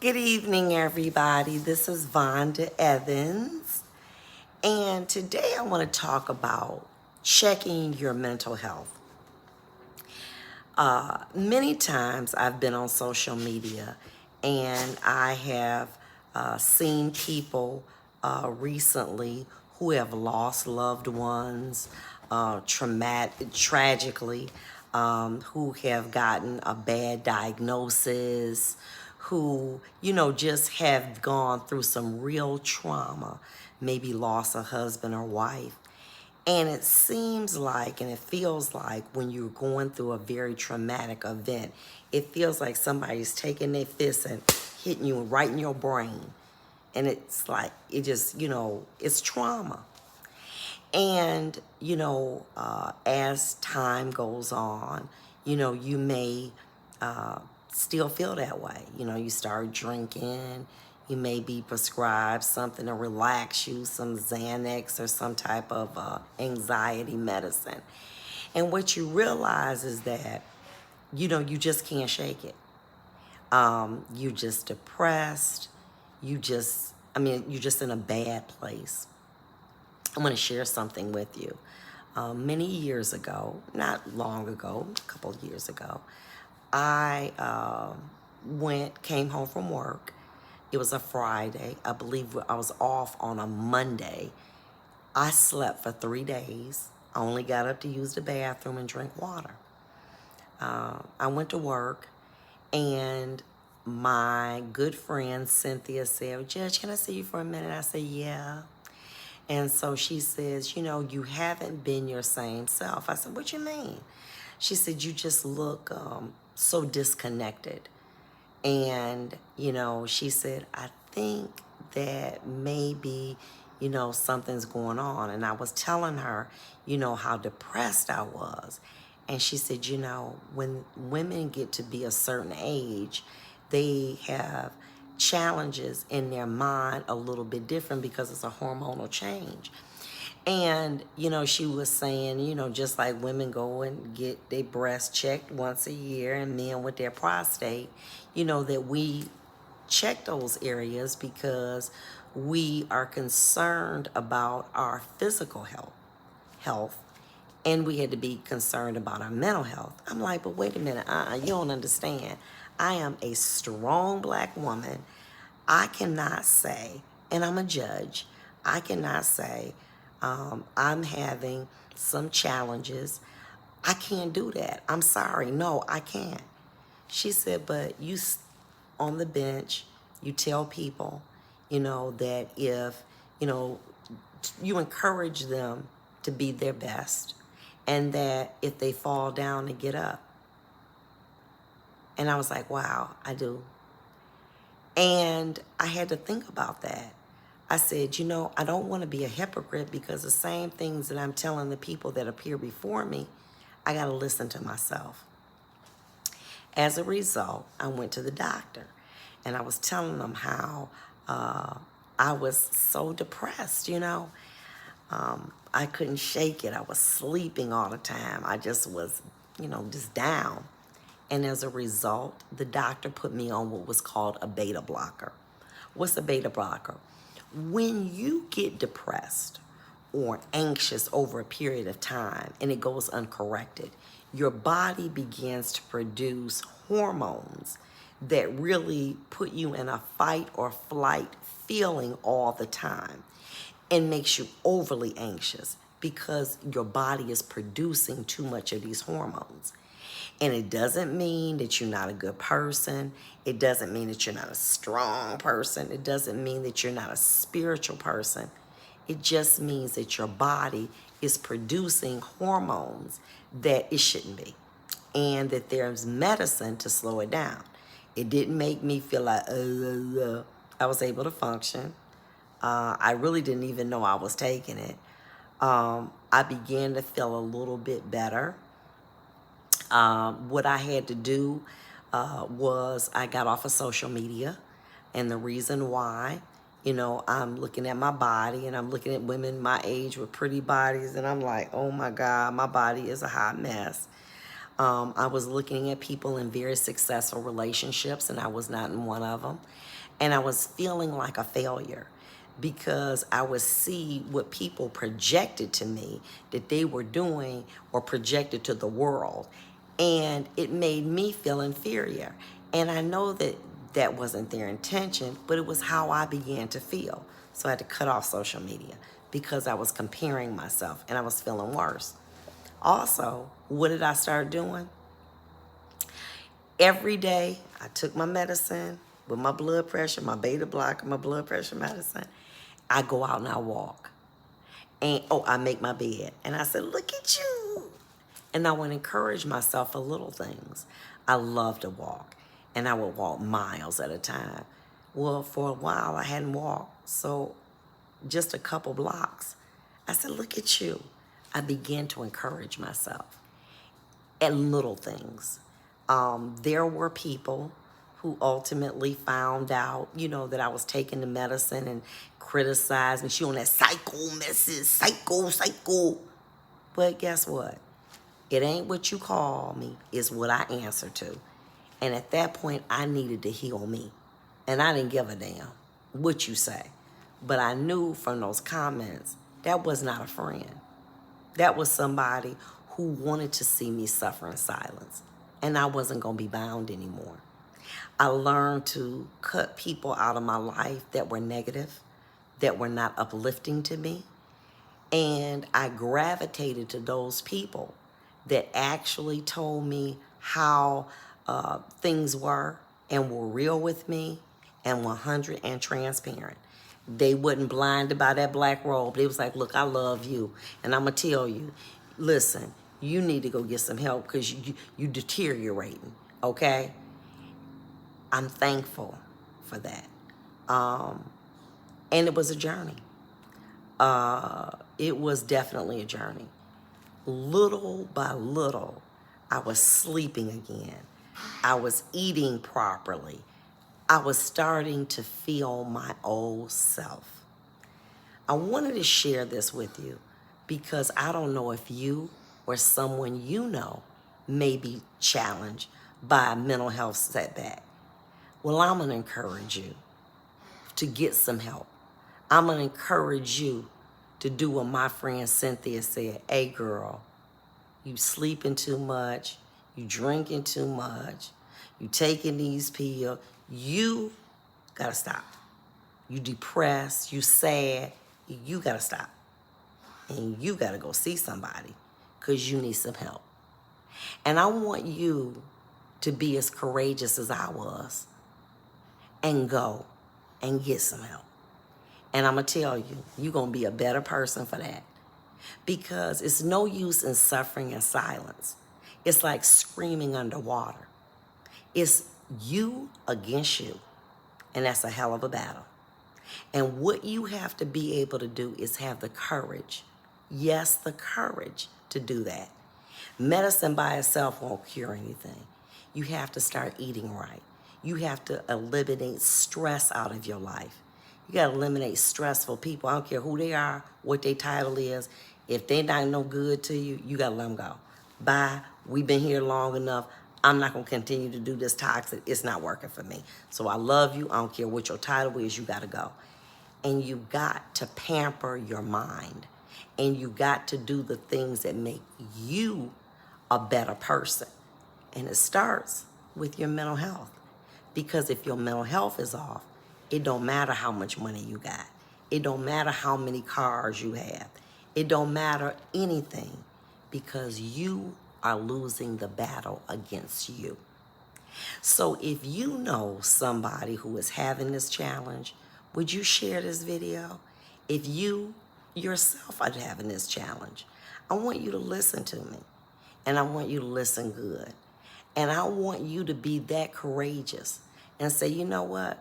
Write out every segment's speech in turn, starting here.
Good evening, everybody. This is Vonda Evans, and today I want to talk about checking your mental health. Many times I've been on social media and I have seen people recently who have lost loved ones tragically, who have gotten a bad diagnosis, who, just have gone through some real trauma, maybe lost a husband or wife. And it seems like, and it feels like when you're going through a very traumatic event, it feels like somebody's taking their fist and hitting you right in your brain. And it's like, it just, it's trauma. And, as time goes on, you may still feel that way. You start drinking, you may be prescribed something to relax you, some Xanax or some type of anxiety medicine. And what you realize is that, you just can't shake it. You're just depressed. You're just in a bad place. I'm going to share something with you. Many years ago, not long ago, a couple of years ago, I came home from work. It was a Friday. I believe I was off on a Monday. I slept for 3 days. I only got up to use the bathroom and drink water. I went to work, and my good friend Cynthia said, "Judge, can I see you for a minute?" I said, "Yeah." And so she says, "You haven't been your same self." I said, "What you mean?" She said, "You just look so disconnected." And, she said, "I think that maybe, something's going on." And I was telling her, how depressed I was. And she said, when women get to be a certain age, they have challenges in their mind a little bit different because it's a hormonal change. And, she was saying, just like women go and get their breasts checked once a year and men with their prostate, that we check those areas because we are concerned about our physical health, and we had to be concerned about our mental health. I'm like, but wait a minute, you don't understand. I am a strong Black woman. I cannot say, and I'm a judge, I cannot say I'm having some challenges. I can't do that. I'm sorry. No, I can't. She said, but on the bench, you tell people, that if, you encourage them to be their best, and that if they fall down, to get up. And I was like, wow, I do. And I had to think about that. I said, I don't want to be a hypocrite, because the same things that I'm telling the people that appear before me, I got to listen to myself. As a result, I went to the doctor, and I was telling them how I was so depressed, I couldn't shake it. I was sleeping all the time. I just was, just down. And as a result, the doctor put me on what was called a beta blocker. What's a beta blocker? When you get depressed or anxious over a period of time and it goes uncorrected, your body begins to produce hormones that really put you in a fight or flight feeling all the time, and makes you overly anxious because your body is producing too much of these hormones. And it doesn't mean that you're not a good person. It doesn't mean that you're not a strong person. It doesn't mean that you're not a spiritual person. It just means that your body is producing hormones that it shouldn't be, and that there's medicine to slow it down. It didn't make me feel like, I was able to function. I really didn't even know I was taking it. I began to feel a little bit better. What I had to do was I got off of social media. And the reason why, I'm looking at my body, and I'm looking at women my age with pretty bodies, and I'm like, oh my God, my body is a hot mess. I was looking at people in very successful relationships, and I was not in one of them. And I was feeling like a failure because I would see what people projected to me that they were doing or projected to the world. And it made me feel inferior. And I know that that wasn't their intention, but it was how I began to feel. So I had to cut off social media because I was comparing myself and I was feeling worse. Also, what did I start doing? Every day, I took my medicine with my blood pressure, my beta blocker, my blood pressure medicine. I go out and I walk. And, I make my bed. And I said, look at you. And I would encourage myself for little things. I love to walk. And I would walk miles at a time. Well, for a while, I hadn't walked. So just a couple blocks. I said, look at you. I began to encourage myself at little things. There were people who ultimately found out, that I was taking the medicine and criticized me. She on that psycho message, psycho. But guess what? It ain't what you call me, it's what I answer to. And at that point, I needed to heal me. And I didn't give a damn what you say. But I knew from those comments, that was not a friend. That was somebody who wanted to see me suffer in silence. And I wasn't going to be bound anymore. I learned to cut people out of my life that were negative, that were not uplifting to me. And I gravitated to those people that actually told me how things were and were real with me and 100 and transparent. They wasn't blinded by that black robe. They was like, look, I love you. And I'm going to tell you, listen, you need to go get some help because you deteriorating, okay? I'm thankful for that. And it was a journey. It was definitely a journey. Little by little, I was sleeping again. I was eating properly. I was starting to feel my old self. I wanted to share this with you because I don't know if you or someone you know may be challenged by a mental health setback. Well, I'm going to encourage you to get some help. I'm going to encourage you to do what my friend Cynthia said. Hey, girl, you sleeping too much. You drinking too much. You taking these pills. You got to stop. You depressed. You sad. You got to stop. And you got to go see somebody because you need some help. And I want you to be as courageous as I was and go and get some help. And I'm going to tell you, you're going to be a better person for that. Because it's no use in suffering in silence. It's like screaming underwater. It's you against you. And that's a hell of a battle. And what you have to be able to do is have the courage. Yes, the courage to do that. Medicine by itself won't cure anything. You have to start eating right. You have to eliminate stress out of your life. You got to eliminate stressful people. I don't care who they are, what their title is. If they're not no good to you, you got to let them go. Bye. We've been here long enough. I'm not going to continue to do this toxic. It's not working for me. So I love you. I don't care what your title is. You got to go. And you got to pamper your mind. And you got to do the things that make you a better person. And it starts with your mental health. Because if your mental health is off, it don't matter how much money you got. It don't matter how many cars you have. It don't matter anything because you are losing the battle against you. So if you know somebody who is having this challenge, would you share this video? If you yourself are having this challenge, I want you to listen to me. And I want you to listen good. And I want you to be that courageous and say, you know what?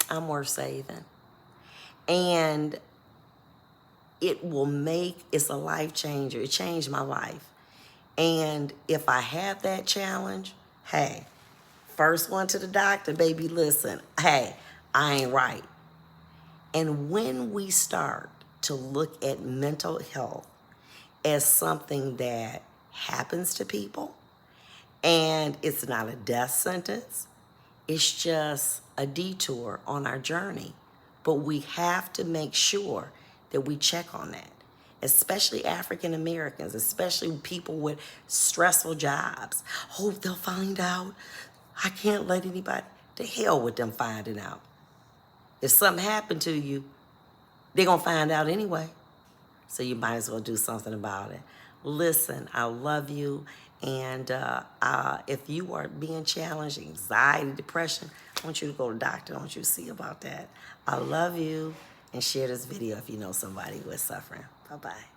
I'm worth saving. And it's a life changer. It changed my life. And if I have that challenge, hey, first one to the doctor, baby, listen, hey, I ain't right. And when we start to look at mental health as something that happens to people, And it's not a death sentence. It's just a detour on our journey. But we have to make sure that we check on that, especially African Americans, especially people with stressful jobs. Oh, they'll find out. I can't let anybody. To hell with them finding out. If something happened to you, they're going to find out anyway. So you might as well do something about it. Listen, I love you. And if you are being challenged, anxiety, depression, I want you to go to the doctor. I want you to see about that. I love you. And share this video if you know somebody who is suffering. Bye-bye.